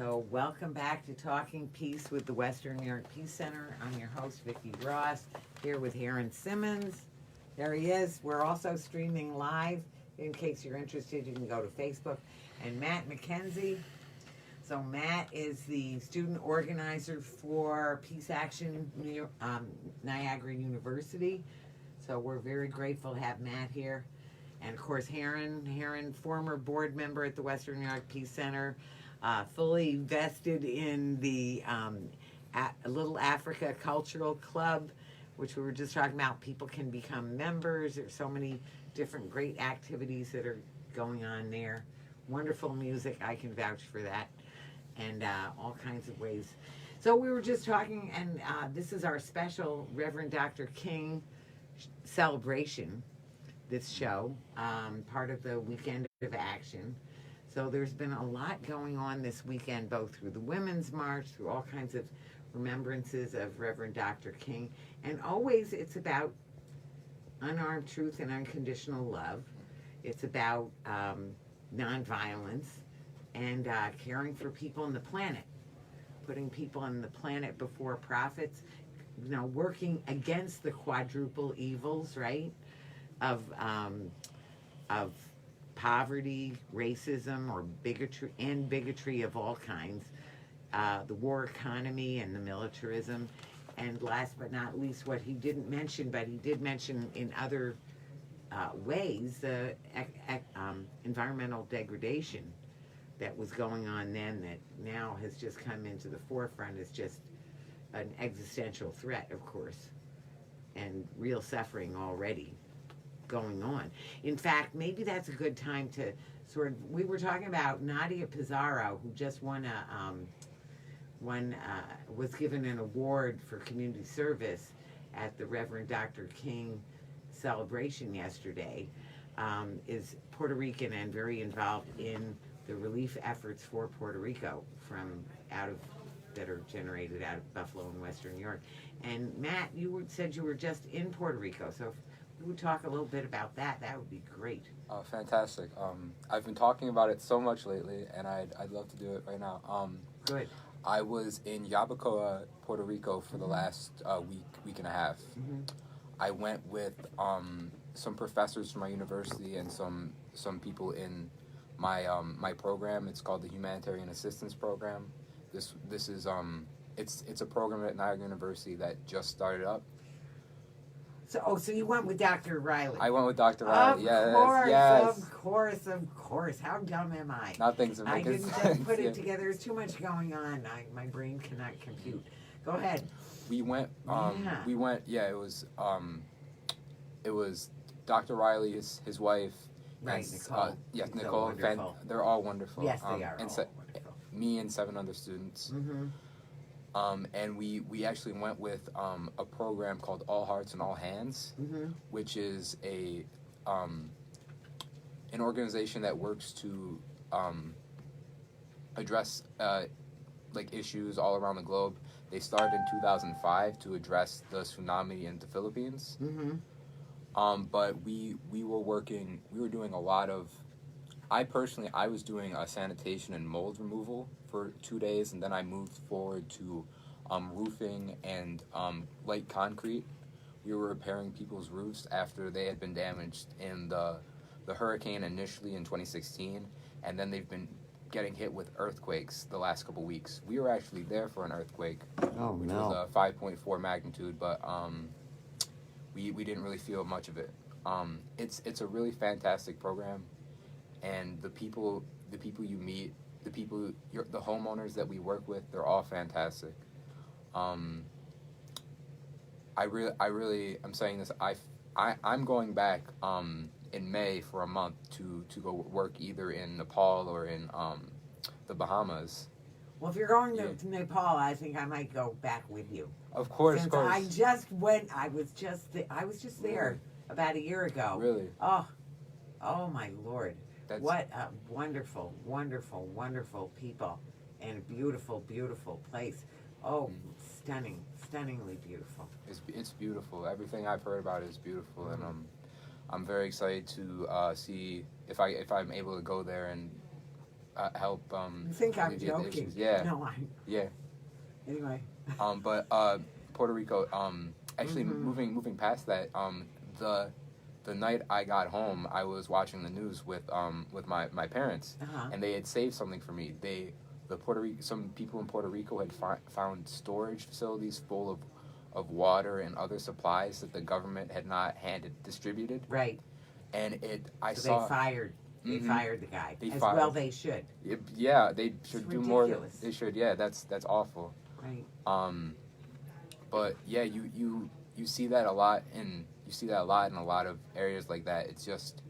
So welcome back to Talking Peace with the Western New York Peace Center. I'm your host, Vicki Ross, here with Aaron Simmons. There he is. We're also streaming live. In case you're interested, you can go to Facebook. And Matt McKenzie. So Matt is the student organizer for Peace Action Niagara University. So we're very grateful to have Matt here. And of course, Heron, former board member at the Western New York Peace Center, fully vested in the Little Africa Cultural Club, which we were just talking about. People can become members. There's so many different great activities that are going on there. Wonderful music, I can vouch for that, and all kinds of ways. So we were just talking, and this is our special Reverend Dr. King celebration, this show, part of the Weekend of Action. So there's been a lot going on this weekend, both through the Women's March, through all kinds of remembrances of Reverend Dr. King. And always it's about unarmed truth and unconditional love. It's about nonviolence and caring for people on the planet, putting people on the planet before profits, working against the quadruple evils, right, of poverty, racism, or bigotry of all kinds, the war economy and the militarism, and last but not least, what he didn't mention, but he did mention in other ways, the environmental degradation that was going on then that now has just come into the forefront as just an existential threat, of course, and real suffering already going on. In fact, maybe that's a good time to we were talking about Nadia Pizarro, who just was given an award for community service at the Reverend Dr. King celebration yesterday, is Puerto Rican and very involved in the relief efforts for Puerto Rico that are generated out of Buffalo and Western New York. And Matt, said you were just in Puerto Rico, so if we would talk a little bit about that would be great. Oh, fantastic. I've been talking about it so much lately, and I'd love to do it right now. Good. I was in Yabucoa, Puerto Rico for the last week and a half. Mm-hmm. I went with some professors from my university and some people in my program. It's called the Humanitarian Assistance Program. This is it's a program at Niagara University that just started up. So you went with Dr. Riley? I went with Dr. Riley. Of course. How dumb am I? Nothing's I didn't just put it together. There's too much going on. My brain cannot compute. Go ahead. We went. Yeah, it was Dr. Riley, his wife. Right, and, Nicole. Yes, Nicole. They're all wonderful. Yes, they are all wonderful. Me and 7 other students. Mm-hmm. And we actually went with a program called All Hearts and All Hands, mm-hmm. which is an organization that works to address issues all around the globe. They started in 2005 to address the tsunami in the Philippines. Mm-hmm. But we were doing a lot of. I was doing sanitation and mold removal for 2 days, and then I moved forward to roofing and light concrete. We were repairing people's roofs after they had been damaged in the hurricane initially in 2016, and then they've been getting hit with earthquakes the last couple weeks. We were actually there for an earthquake, which was a 5.4 magnitude, but we didn't really feel much of it. It's a really fantastic program. And the people you meet, the homeowners that we work with, they're all fantastic. I'm saying this. I'm going back in May for a month to go work either in Nepal or in the Bahamas. Well, if you're going to Nepal, I think I might go back with you. Of course. I just went. I was just there about a year ago. Really? Oh my Lord. What a wonderful, wonderful, wonderful people, and a beautiful, beautiful place. Oh, stunningly beautiful. It's beautiful. Everything I've heard about it is beautiful, mm-hmm. and I'm very excited to see if I'm able to go there and help You think I'm alleviate the joking? issues. Yeah, No, yeah. anyway. But Puerto Rico. Actually, moving past that. The the night I got home, I was watching the news with my parents, and they had saved something for me. Some people in Puerto Rico had found storage facilities full of water and other supplies that the government had not distributed. Right. And I So saw they fired. They fired the guy. Well, they should. Yeah, they should do more. Ridiculous. They should. Yeah, that's awful. Right. But yeah, you see that a lot in a lot of areas like that. It's just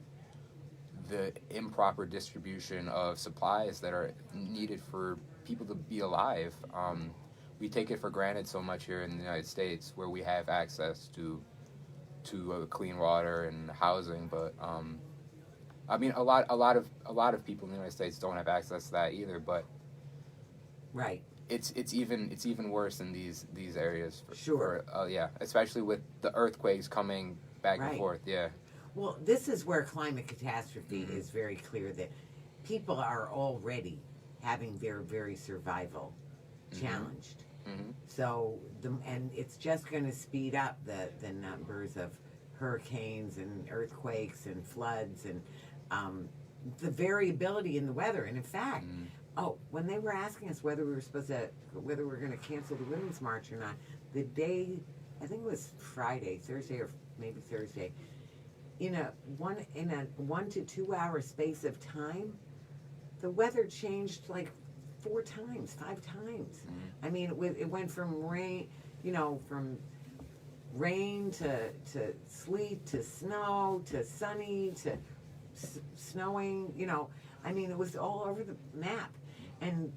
the improper distribution of supplies that are needed for people to be alive. We take it for granted so much here in the United States, where we have access to clean water and housing, but I mean, a lot of people in the United States don't have access to that either. But right, it's even worse in these areas. Sure. Yeah, especially with the earthquakes coming back and forth. Yeah. Well, this is where climate catastrophe is very clear that people are already having their very survival challenged. So and it's just going to speed up the numbers of hurricanes and earthquakes and floods and the variability in the weather. And in fact, when they were asking us whether we were going to cancel the Women's March or not, the day, I think it was Thursday or maybe Thursday, in a 1 to 2 hour space of time, the weather changed like 5 times. I mean, it went from rain, from rain to sleet to snow to sunny to snowing. I mean, it was all over the map, and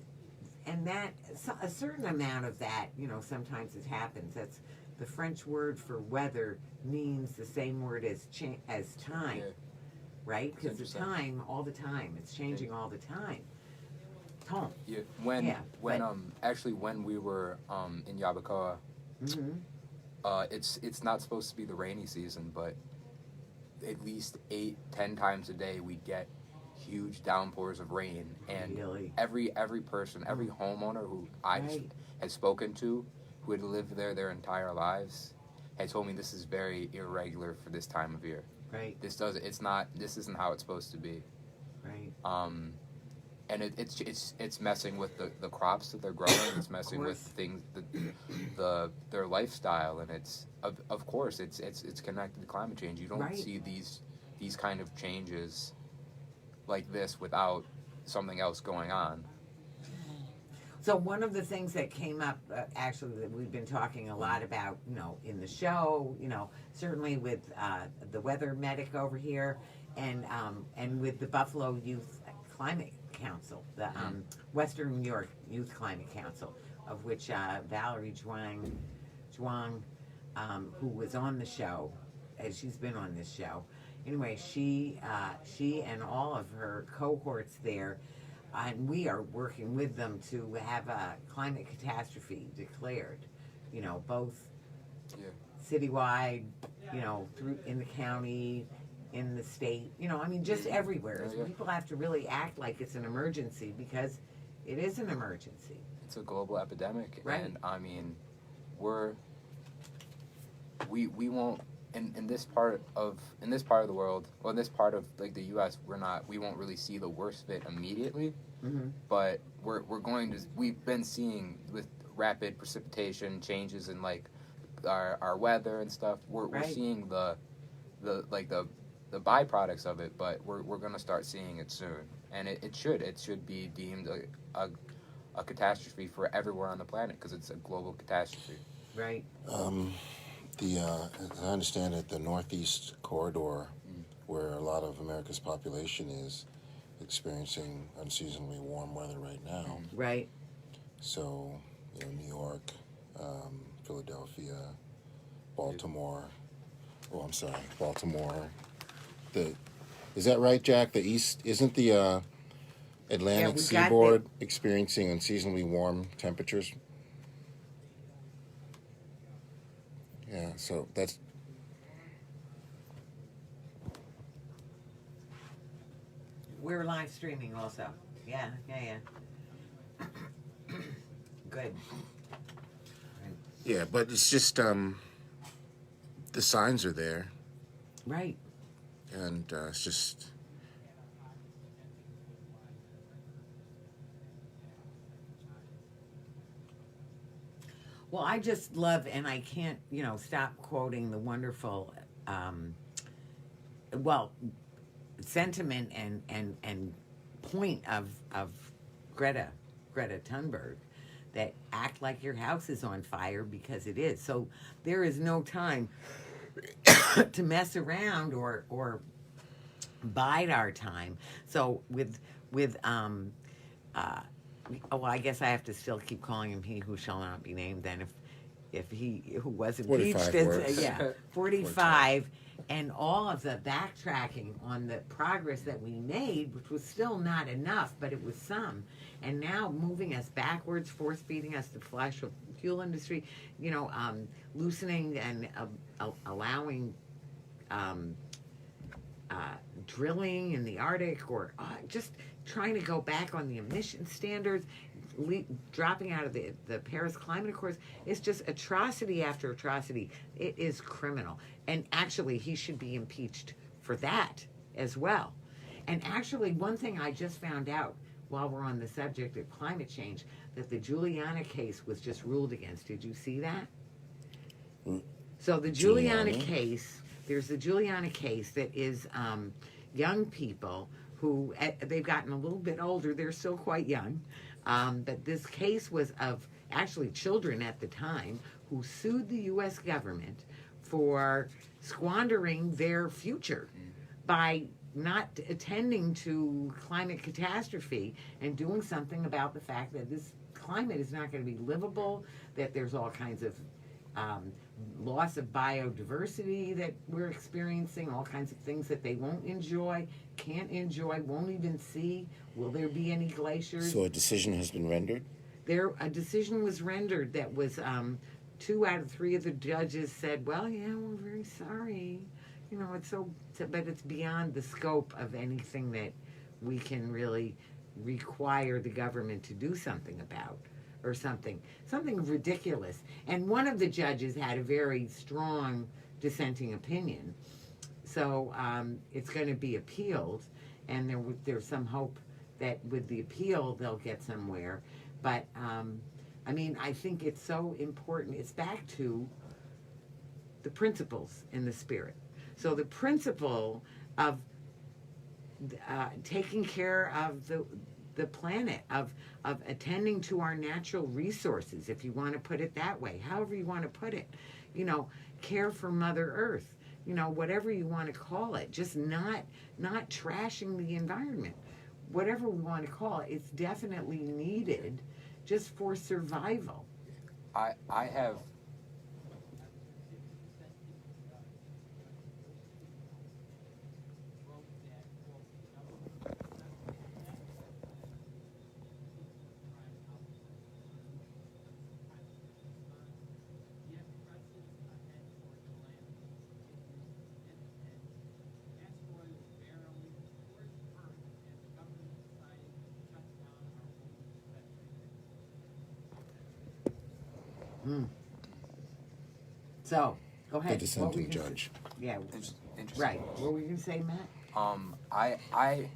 that a certain amount of that, sometimes it happens. That's the French word for weather means the same word as time, right? Because it's time all the time. It's changing all the time. Temps. Yeah. When we were in Yabucoa, it's not supposed to be the rainy season, but at least 8-10 times a day we get huge downpours of rain, and every person, every homeowner who I had spoken to, who had lived there their entire lives, had told me this is very irregular for this time of year. Right. This isn't how it's supposed to be. Right. And it's messing with the crops that they're growing. It's messing with things, their lifestyle, and it's of course it's connected to climate change. You don't see these kind of changes like this without something else going on. So one of the things that came up, actually, that we've been talking a lot about, in the show, certainly with the weather medic over here, and with the Buffalo Youth Climate Council, the Western New York Youth Climate Council, of which Valerie Zhuang, who was on the show, as she's been on this show. Anyway, she and all of her cohorts there, and we are working with them to have a climate catastrophe declared, both citywide, through in the county, in the state, just everywhere. So people have to really act like it's an emergency, because it is an emergency. It's a global epidemic, right? And I mean, we won't in this part of the world, or in this part of like the U.S. we won't really see the worst of it immediately, but we've been seeing with rapid precipitation changes in like our weather and stuff. We're seeing the byproducts of it, but we're going to start seeing it soon, and it should be deemed a catastrophe for everywhere on the planet, because it's a global catastrophe. Right. As I understand it, the Northeast corridor, where a lot of America's population is experiencing unseasonably warm weather right now. Right. So, New York, Philadelphia, Baltimore. Oh, I'm sorry, Baltimore. Is that right, Jack? The East isn't the Atlantic seaboard experiencing unseasonably warm temperatures? Yeah, so that's... We're live streaming also. Yeah. Good. Yeah, but it's just the signs are there, Right. and it's just Well, I just love, and I can't, stop quoting the wonderful, um, well, sentiment and point of Greta Greta Thunberg, that act like your house is on fire because it is. So there is no time to mess around or bide our time. So with uh oh, well, I guess I have to still keep calling him he who shall not be named then, if he who was impeached 45 is words. yeah 45, and all of the backtracking on the progress that we made, which was still not enough, but it was some, and now moving us backwards, force feeding us the fossil fuel industry, loosening and allowing um, drilling in the Arctic, or just trying to go back on the emission standards, dropping out of the Paris Climate Accords. It's just atrocity after atrocity. It is criminal. And actually, he should be impeached for that as well. And actually, one thing I just found out while we're on the subject of climate change, that the Juliana case was just ruled against. Did you see that? So the Juliana case, there's the Juliana case that is young people who, they've gotten a little bit older, they're still quite young, but this case was of actually children at the time who sued the U.S. government for squandering their future by not attending to climate catastrophe and doing something about the fact that this climate is not going to be livable, that there's all kinds of loss of biodiversity that we're experiencing, all kinds of things that they won't enjoy, can't enjoy, won't even see. Will there be any glaciers? So a decision has been rendered? A decision was rendered that was 2 out of 3 of the judges said, well, yeah, we're very sorry. It's but it's beyond the scope of anything that we can really require the government to do something about, or something ridiculous. And one of the judges had a very strong dissenting opinion. So it's going to be appealed, and there's some hope that with the appeal they'll get somewhere. But I think it's so important. It's back to the principles in the spirit. So the principle of taking care of the planet, of attending to our natural resources, if you want to put it that way, however you want to put it, care for Mother Earth, whatever you want to call it, just not trashing the environment, whatever we want to call it. It's definitely needed just for survival. I have So, go ahead. The dissenting judge. Yeah, interesting. right. What were you going to say, Matt? I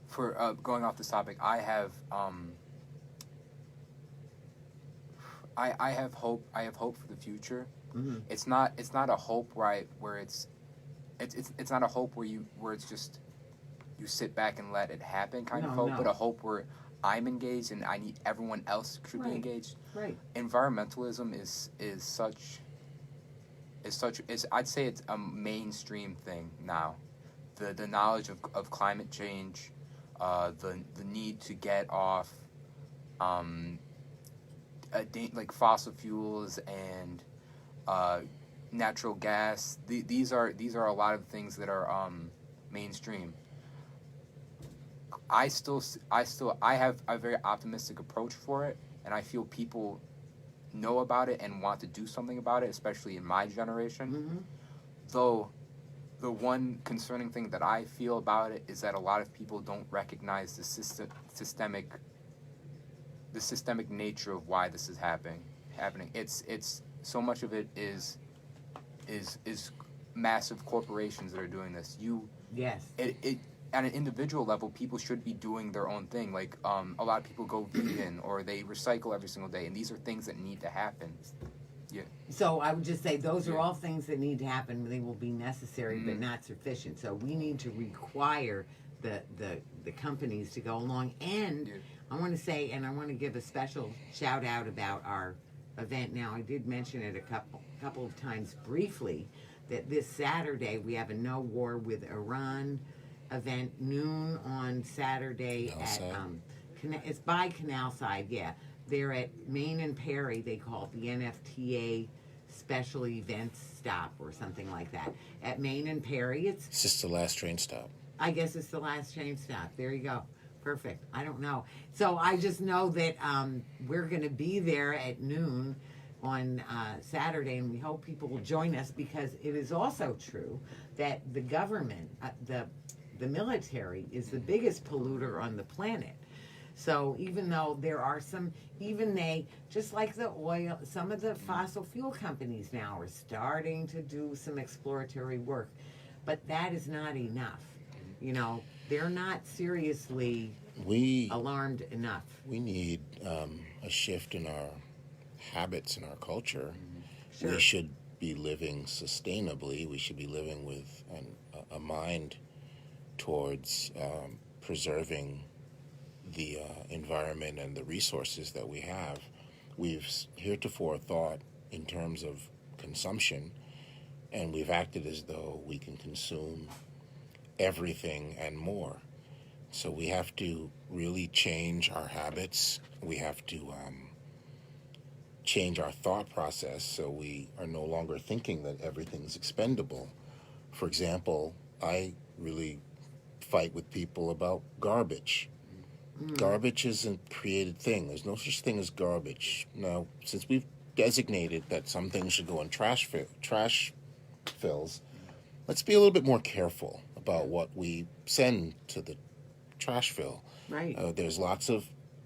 for going off this topic, I have I have hope. I have hope for the future. Mm-hmm. It's not a hope where it's not a hope where it's just you sit back and let it happen kind of hope, but a hope where I'm engaged and I need everyone else should be engaged. Right. Environmentalism is I'd say it's a mainstream thing now. The knowledge of climate change, the need to get off like fossil fuels and natural gas. These are a lot of things that are mainstream. I have a very optimistic approach for it, and I feel people know about it and want to do something about it, especially in my generation. Mm-hmm. Though the one concerning thing that I feel about it is that a lot of people don't recognize the systemic nature of why this is happening. It's so much of it is massive corporations that are doing this. Yes. It at an individual level, people should be doing their own thing. Like a lot of people go vegan or they recycle every single day, and these are things that need to happen. Yeah. So I would just say those are all things that need to happen. They will be necessary, but not sufficient. So we need to require the companies to go along. And I want to say, and I want to give a special shout out about our event. Now, I did mention it a couple of times briefly that this Saturday we have a No War with Iran event, noon on Saturday at it's by Canal Side, yeah. They're at Main and Perry. They call it the NFTA Special Events Stop or something like that. At Main and Perry, it's just the last train stop. I guess it's the last train stop. There you go. Perfect. I don't know. So I just know that we're going to be there at noon on Saturday, and we hope people will join us, because it is also true that the government, the military, is the biggest polluter on the planet. So even though there are just like the oil, some of the fossil fuel companies now are starting to do some exploratory work, but that is not enough. You know, they're not seriously alarmed enough. We need a shift in our habits and our culture. Sure. We should be living sustainably. We should be living with a mind towards preserving the environment and the resources that we have. We've heretofore thought in terms of consumption, and we've acted as though we can consume everything and more. So we have to really change our habits. We have to change our thought process so we are no longer thinking that everything's expendable. For example, I really fight with people about garbage. Garbage is a created thing. There's no such thing as garbage. Now, since we've designated that some things should go in trash fills, let's be a little bit more careful about what we send to the trash fill. Right. There's lots of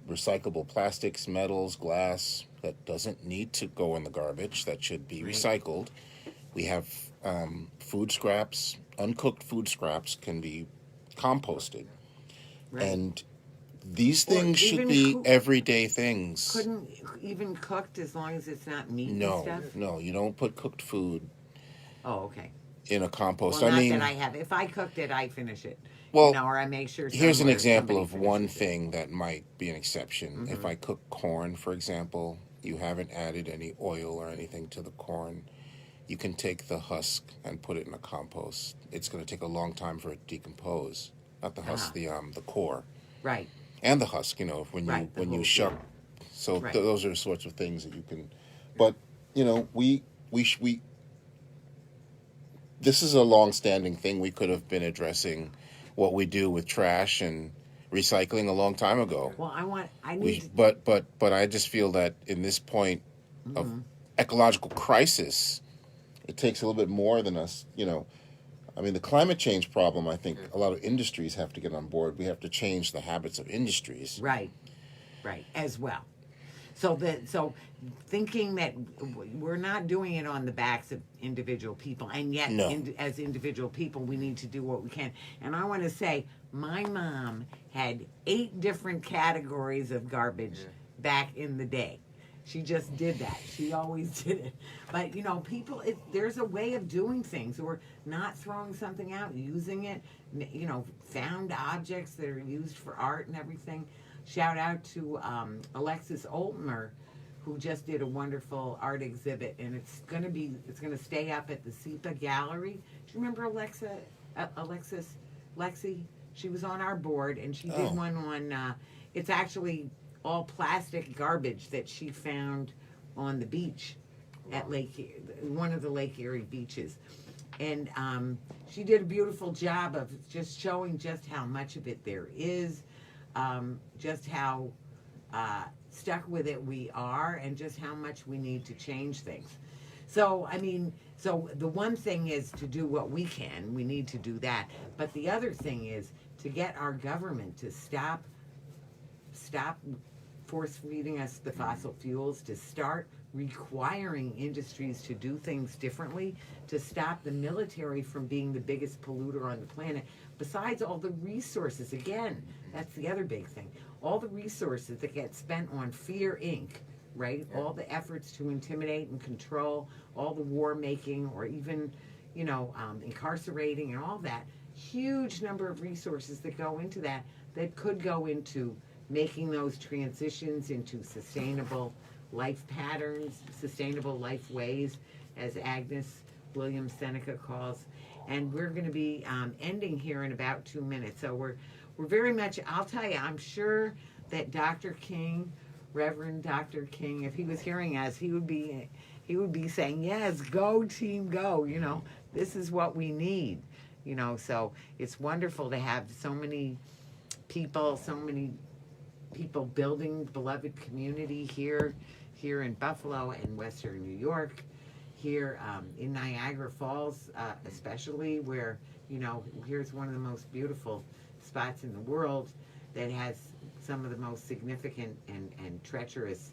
recyclable plastics, metals, glass that doesn't need to go in the garbage, that should be recycled. We have food scraps. Uncooked food scraps can be composted. Right. And these things should be everyday things. Couldn't even cooked, as long as it's not meat and stuff? No, you don't put cooked food okay. in a compost. Well, I not that I have. If I cooked it, I finish it. Well, or I make sure. Here's an example of one thing that might be an exception. If I cook corn, for example, you haven't added any oil or anything to the corn. You can take the husk and put it in a compost. It's going to take a long time for it to decompose. Not the husk, the core. Right. And the husk, when you shuck. So those are the sorts of things that you can. But this is a long-standing thing. We could have been addressing what we do with trash and recycling a long time ago. Well, But I just feel that in this point of ecological crisis, it takes a little bit more than us. The climate change problem, I think a lot of industries have to get on board. We have to change the habits of industries. Right, as well. So thinking that we're not doing it on the backs of individual people, and yet as individual people, we need to do what we can. And I want to say, my mom had 8 different categories of garbage back in the day. She just did that. She always did it. But, people, there's a way of doing things. Or not throwing something out, using it, found objects that are used for art and everything. Shout out to Alexis Oltmer, who just did a wonderful art exhibit, and it's going to stay up at the SEPA Gallery. Do you remember Lexi? She was on our board, and she did one on, it's actually all plastic garbage that she found on the beach at one of the Lake Erie beaches. And she did a beautiful job of just showing just how much of it there is, just how stuck with it we are, and just how much we need to change things. So, So the one thing is to do what we can. We need to do that. But the other thing is to get our government to stop force feeding us the fossil fuels, to start requiring industries to do things differently, to stop the military from being the biggest polluter on the planet. Besides all the resources, again, that's the other big thing. All the resources that get spent on Fear Inc., right? Yeah. All the efforts to intimidate and control, all the war making, or even, incarcerating and all that. Huge number of resources that go into that could go into making those transitions into sustainable life patterns, sustainable life ways, as Agnes Williams Seneca calls. And we're going to be ending here in about 2 minutes. So we're very much, I'll tell you, I'm sure that Dr. King, Reverend Dr. King, if he was hearing us, he would be saying, yes, go team, go. This is what we need. So it's wonderful to have so many people building beloved community here in Buffalo and Western New York, here in Niagara Falls, especially where, here's one of the most beautiful spots in the world that has some of the most significant and treacherous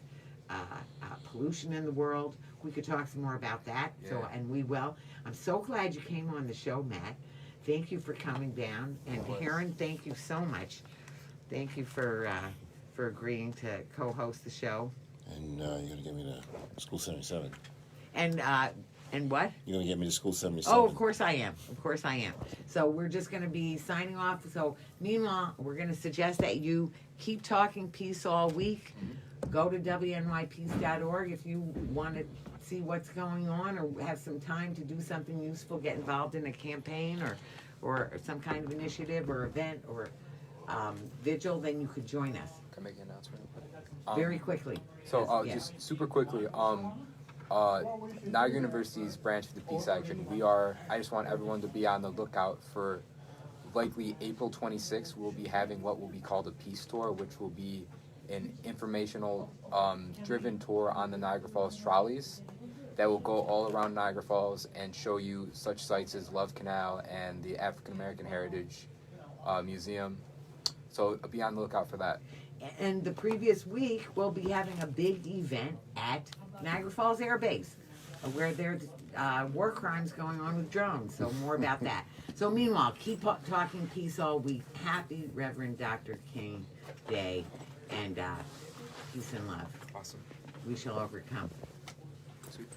pollution in the world. We could talk some more about that, and we will. I'm so glad you came on the show, Matt. Thank you for coming down, and Karen, thank you so much. Thank you for agreeing to co-host the show. And you're going to get me to School 77. And what? You're going to get me to School 77. Oh, of course I am. Of course I am. So we're just going to be signing off. So meanwhile, we're going to suggest that you keep talking peace all week. Go to wnypeace.org if you want to see what's going on or have some time to do something useful, get involved in a campaign or some kind of initiative or event or vigil, then you could join us. Can I make an announcement? Very quickly. So Yes. just super quickly, Niagara University's branch of the Peace Action, I just want everyone to be on the lookout for likely April 26th. We'll be having what will be called a peace tour, which will be an informational driven tour on the Niagara Falls trolleys that will go all around Niagara Falls and show you such sites as Love Canal and the African American Heritage Museum. So be on the lookout for that. And the previous week, we'll be having a big event at Niagara Falls Air Base, where there's war crimes going on with drones. So more about that. So meanwhile, keep talking peace all week. Happy Reverend Dr. King Day, and peace and love. Awesome. We shall overcome. Sweet.